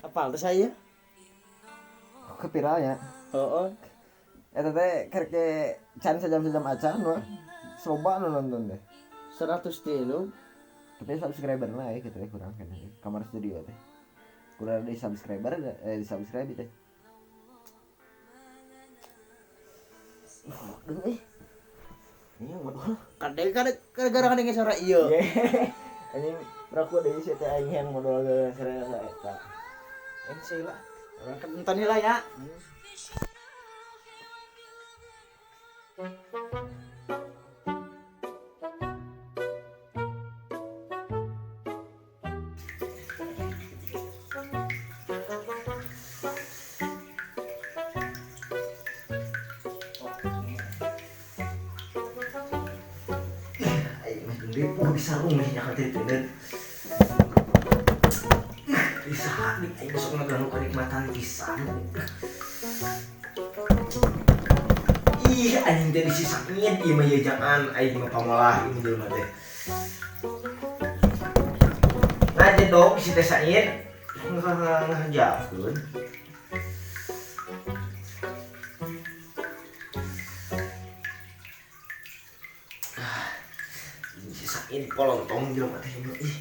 Apal teh saya? Kepira ya. Heeh. Eta teh keur ke can sejam-sejam acan wah. Coba nu nonton deh. 103. Tapi subscriber lah ya kita kurang kan. Kamar studio teh. Kurang di subscriber di subscribe teh. Deng Iya modal. Kadang gara-gara kadang suara ieu. Anjing rokok deui sia teh aing yang modal gara-gara eta. Sila. Orang kentan lah ya. Bisa umihnya kan teh bisa nih aing sok ngaganggu kenikmatan pisan. Ih anjing teh disisakeun ieu mah ye jangan aing mah pamalah ieu jelema teh. Ngaje dong si teh sain ngajakeun. Sisain polontong jelema teh ih.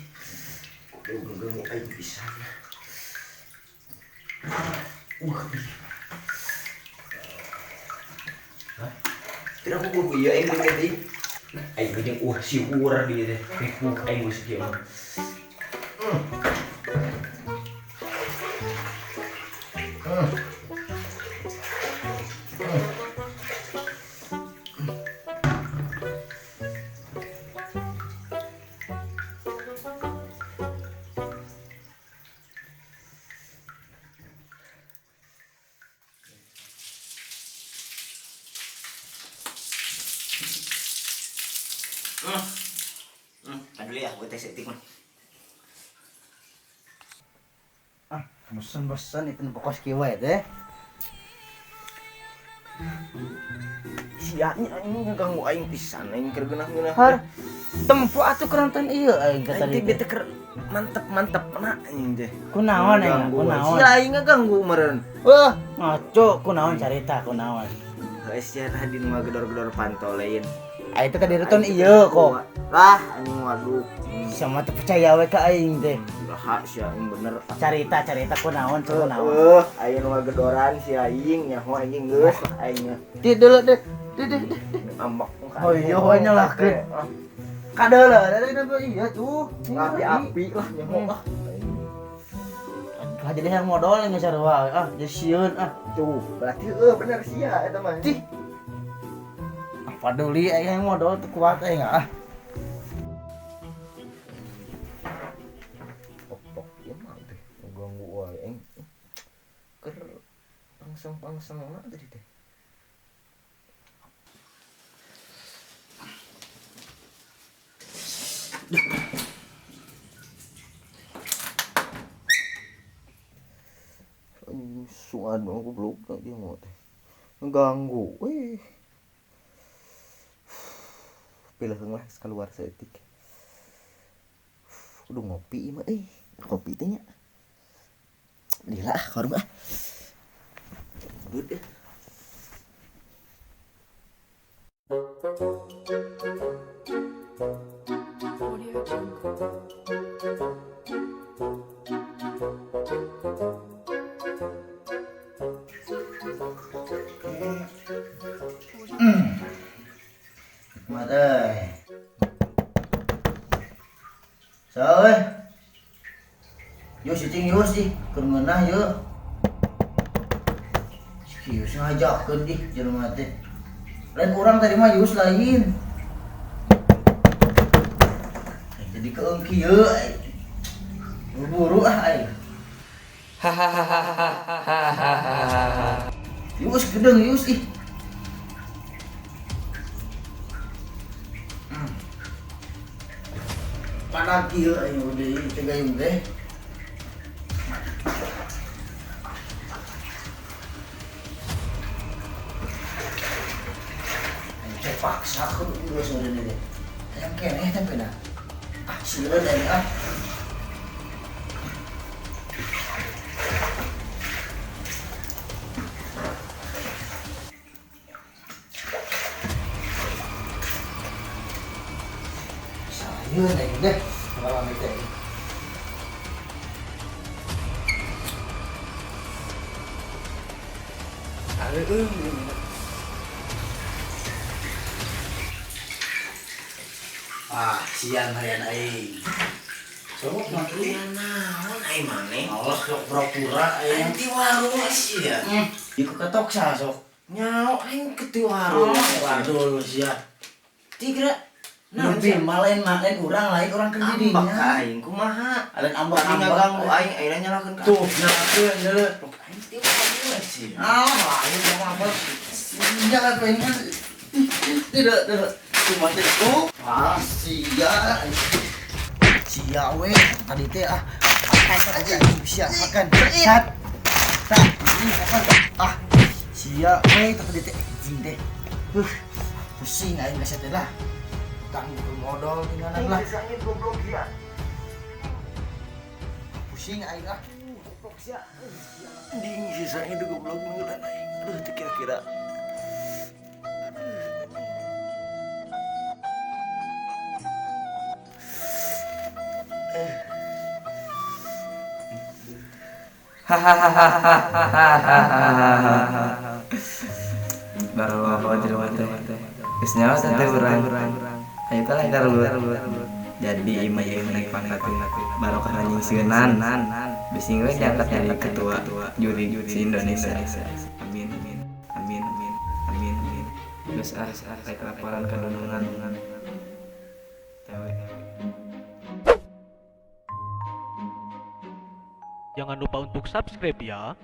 Ganggu aing pisan. Tidak aku kuku ya aing teh. Aing jeung si ular di teh. Kuku aing geus kieu mah. Dulu ya, gue tes etik mah. Bosan itu pokos kieu we teh. Sia ini ngeganggu aing pisan, aing keur geunah-geunah. Har. Tempo atuh kerantan ieu aing kata Aing dia. teh keur mantep na anjing teh. Kunaon ya? Kunaon? Si aing ngeganggu meureun. Wah, ngaco kunaon carita kunaon. Geus sia tadi nu ngagedor-gedor pantolein. Ah itu ka diruton ieu kok. Lah anjing waduh. Sama teu percaya we ka aing teh. Lah sia aing bener. Carita kunaon kunaon. Aing nu ngagedoran si aing nyaho anjing geus aing. Ti dulu deh. Ambak. Oh iya we nyalahkeun. Kadeuleuh dari iya tuh. Api-api lah nyaho ah. Jadi yang modal yang sarua jadi sieun Tuh, berarti bener sia eta mah. Tih. Paduli yang modal teu kuat enggak Pok ieu mah teh ngaganggu wae aing. Keur pangsang-pangsangna tadi teh. Suan aku belum dia mau teh ngeganggu pilih lah keluar seetik udah ngopi mah kopi teh nya lila karum duduk Madai. Soe. Yo cicing yo sih, keur ngeunah yo. Kieu ngajakeun di jelema teh. Lain urang tadi mah yus lain. Jadi keung kieu buru ai. Hahaha. Yus gedeng yus ih. Panak kieu ayo deui teh gayung teh. Ayo paksa ku geus sore teh. Yang keneh teh pena. Seueun deui Yun, ayun deh. Marami tayo. Siang hayang aing. Sok Iya naon ai maneh. Allah sok pura-pura Aing aing. ti warung sia. Iku ketok sa sok. Nyao aing ke ti warung. Waduh sia. Tigra naon Lebih sia? malain urang lain orang Ambak kerdidinya. aing kumaha? Ada ambak Tapi ngaganggu aing ayeuna nyalakeun ka. Tuh, nyalakeun deuleu. Aing ti warung sia. Lain sama apa? Jangan pengen. Tidak. Cuma itu. Sia we. Tadi teh makan aja sia makan. Sat. Ini makan. Sia we tadi teh izin deh. Pusing aing geus teh lah. Utang modal tinggalan lah. Sangit goblok sia. Pusing aing lah. Goblok sia. Ding sisa itu goblok ngeuleuh aing. Aduh teu kira-kira. Baru apa di rumah teh geus nyawa teh urang ayo teh lah luar jadi imah yang naik pangkat barokah anjing seunan bisi we diangkat jadi ketua juri si Indonesia. Amin geus rek laporan ka dunungan tewe. Jangan lupa untuk subscribe ya.